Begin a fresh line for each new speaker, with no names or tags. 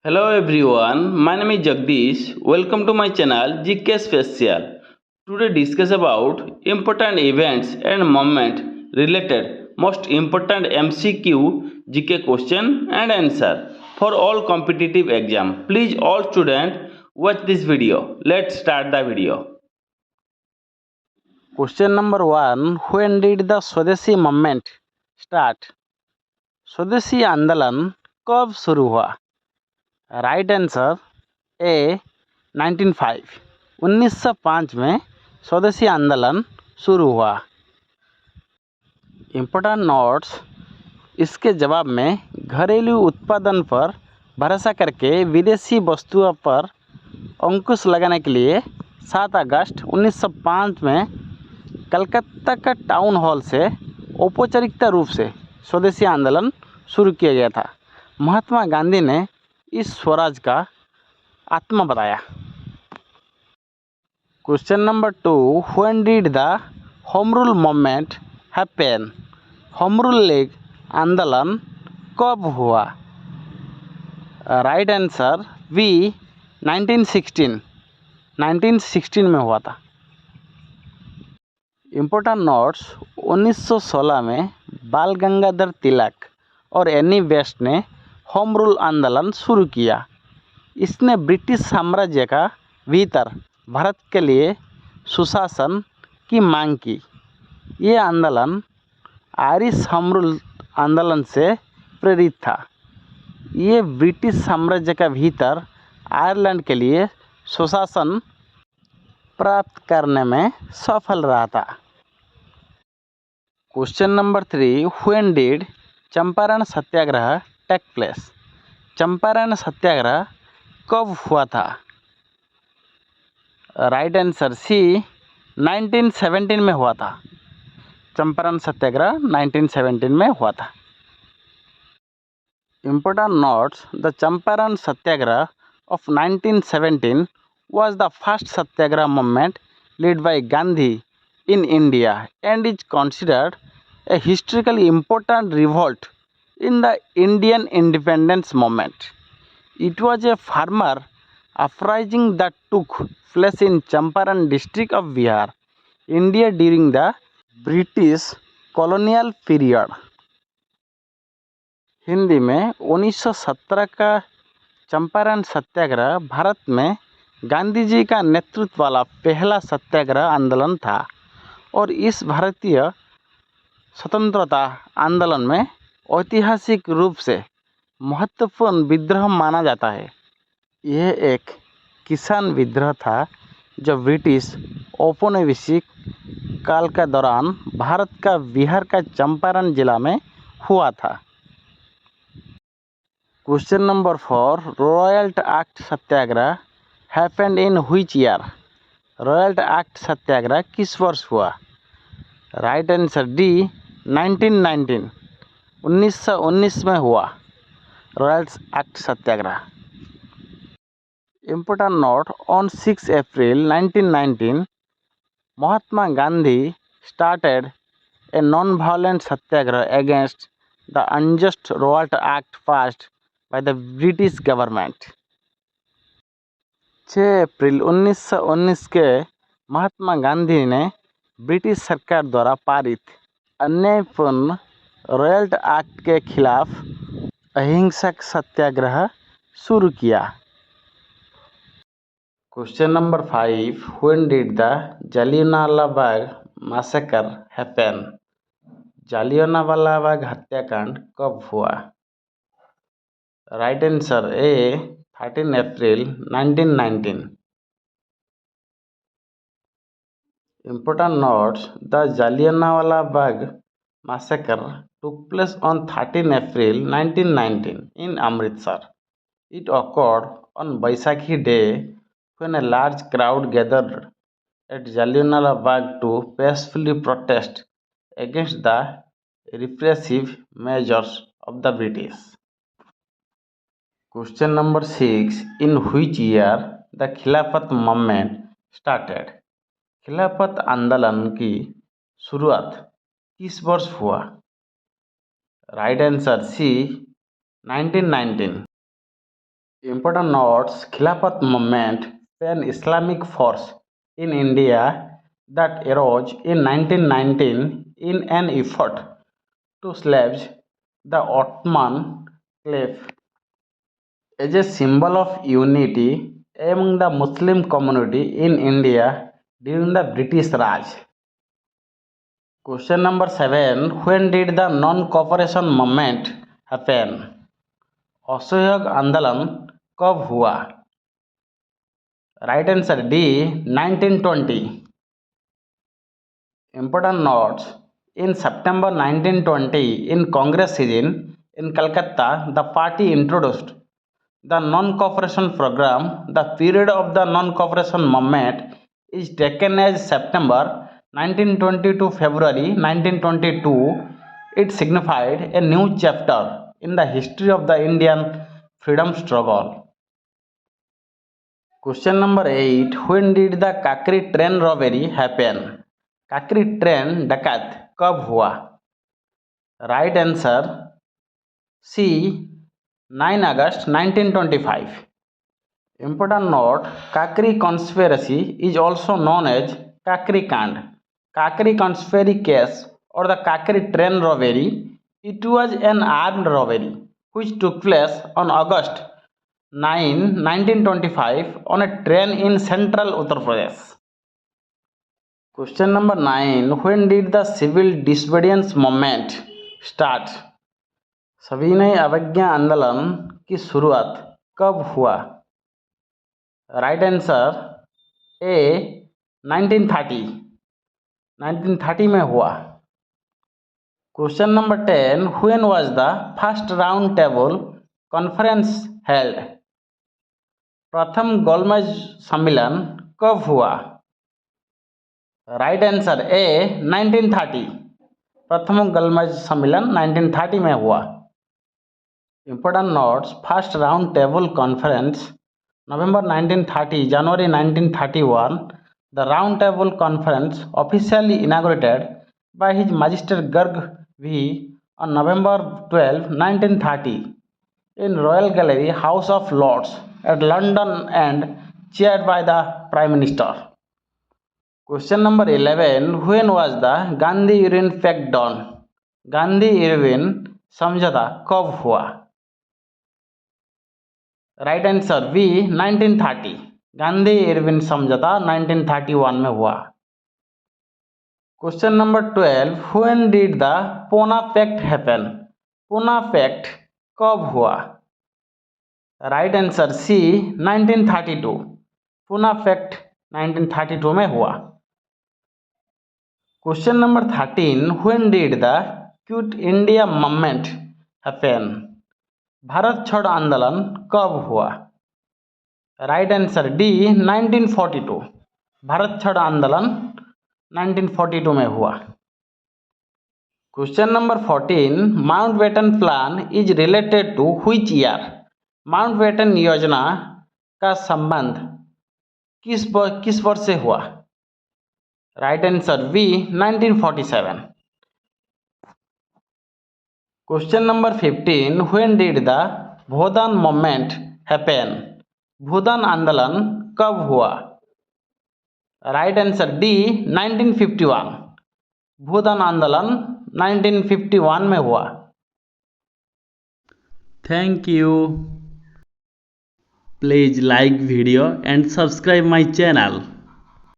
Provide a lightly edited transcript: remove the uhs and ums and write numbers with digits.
Hello everyone, my name is Jagdish. Welcome to my channel GK Special. Today discuss about important events and moment related most important MCQ GK question and answer for all competitive exam. Please all students watch this video. Let's start the video.
Question number 1. When did the स्वदेशी movement start? स्वदेशी आंदोलन कब शुरू हुआ? Right answer ए 1905 1905 में स्वदेशी आंदोलन शुरू हुआ। इम्पोर्टेंट नोट्स, इसके जवाब में घरेलू उत्पादन पर भरोसा करके विदेशी वस्तुओं पर अंकुश लगाने के लिए 7 अगस्त 1905 में कलकत्ता का टाउन हॉल से औपचारिकता रूप से स्वदेशी आंदोलन शुरू किया गया था। महात्मा गांधी ने इस स्वराज का आत्मा बताया। Question number 2. When did the home rule movement happen? Home rule league आंदोलन कब हुआ? राइट आंसर बी 1916 में हुआ था। इम्पोर्टेंट नोट्स, 1916 में बाल गंगाधर तिलक और एनी बेस्ट ने होम रूल आंदोलन शुरू किया। इसने ब्रिटिश साम्राज्य का भीतर भारत के लिए सुशासन की मांग की। ये आंदोलन आयरिश होम रूल आंदोलन से प्रेरित था। ये ब्रिटिश साम्राज्य का भीतर आयरलैंड के लिए सुशासन प्राप्त करने में सफल रहा था। Question number 3. When did Champaran Satyagraha take place? Champaran Satyagraha कब हुआ था? राइट आंसर सी 1917 में हुआ था। चंपारण सत्याग्रह 1917 में हुआ था। Important notes, the Champaran Satyagraha of 1917 was the first satyagraha movement led by Gandhi in India and is considered a historically important revolt in the Indian independence movement. It was a farmer uprising that took place in Champaran district of Bihar, India during the British colonial period. Hindi में 1917 का चंपारण सत्याग्रह भारत में गांधी जी का नेतृत्व वाला पहला सत्याग्रह आंदोलन था और इस भारतीय स्वतंत्रता आंदोलन में ऐतिहासिक रूप से महत्वपूर्ण विद्रोह माना जाता है। यह एक किसान विद्रोह था जो ब्रिटिश औपनिवेशिक काल के दौरान भारत का बिहार का चंपारण जिला में हुआ था। Question number 4. Rowlatt Act Satyagraha happened in which year? Rowlatt Act Satyagraha किस वर्ष हुआ? राइट आंसर डी 1919 1919 में हुआ Rowlatt Act Satyagraha. Important note, on 6 April 1919 Mahatma Gandhi started a non-violent satyagraha against the unjust Revolt Act passed by the British government. 6 April 1919 के महात्मा गांधी ने British सरकार द्वारा पारित अन्यायपूर्ण रॉयल्ट एक्ट के खिलाफ अहिंसक सत्याग्रह शुरू किया। Question number 5. When did the Jallianwala Bagh massacre happen? Jallianwala Bagh हत्याकांड कब हुआ? Right answer A 13 April 1919। Important notes, the Jallianwala Bagh massacre took place on 13 April 1919 in Amritsar. It occurred on Baisakhi Day when a large crowd gathered at Jallianwala Bagh to peacefully protest against the repressive measures of the British. Question number 6. In which year the Khilafat movement started? खिलाफत आंदोलन की शुरुआत किस वर्ष हुआ? Right answer C 1919। Important notes: Khilafat movement, an Islamic force in India that arose in 1919 in an effort to slay the Ottoman Caliph as a symbol of unity among the Muslim community in India during the British Raj. Question number 7. When did the non-cooperation movement happen? असहयोग आंदोलन कब हुआ? Right answer D 1920. Important notes: in September 1920 in Congress season in Calcutta, the party introduced the non-cooperation program. The period of the non-cooperation movement is taken as September 1920 to February 1922. It signified a new chapter in the history of the Indian freedom struggle. Question number 8. When did the Kakri train robbery happen? Kakori train डकैत कब हुआ? Right answer C 9 August 1925. Important note: Kakri conspiracy is also known as Kakri Kand, Kakri conspiracy case, or the Kakri train robbery. It was an armed robbery which took place on August 9, 1925 on a train in central Uttar Pradesh. Question number 9. When did the civil disobedience movement start? सविनय अवज्ञा आंदोलन की शुरुआत कब हुआ? Right answer ए 1930 में हुआ. Question number 10. When was the first round table conference held? प्रथम गोलमेज सम्मेलन कब हुआ? राइट आंसर ए 1930. प्रथम गोलमेज सम्मेलन 1930 में हुआ. Important notes: first round table conference November 1930, January 1931. The round table conference officially inaugurated by His Majesty Garg V on November 12, 1930 in Royal Gallery, House of Lords at London and chaired by the Prime Minister. Question number 11. When was the Gandhi-Irwin Pact done? Gandhi Irwin समझौता कब हुआ? Right answer B 1930. Gandhi Irwin समझौता 1931 में हुआ. Question number 12. When did the Poona pact happen? Poona pact कब हुआ? Right answer C 1932. Poona pact 1932 में हुआ. Question number 13. When did the quit India movement happen? Bharat छोड़ आंदोलन कब हुआ? Right answer D 1942. भारत छोड़ आंदोलन 1942 में हुआ. Question number 14. Mountbatten plan is related to which year? Mountbatten योजना का संबंध किस वर्ष से हुआ? Right answer B 1947. Question number 15. When did the Bhoodan movement happen? Bhoodan आंदोलन कब हुआ? Right answer D 1951. भूदान आंदोलन 1951 में हुआ.
Thank you. Please like video and subscribe my channel.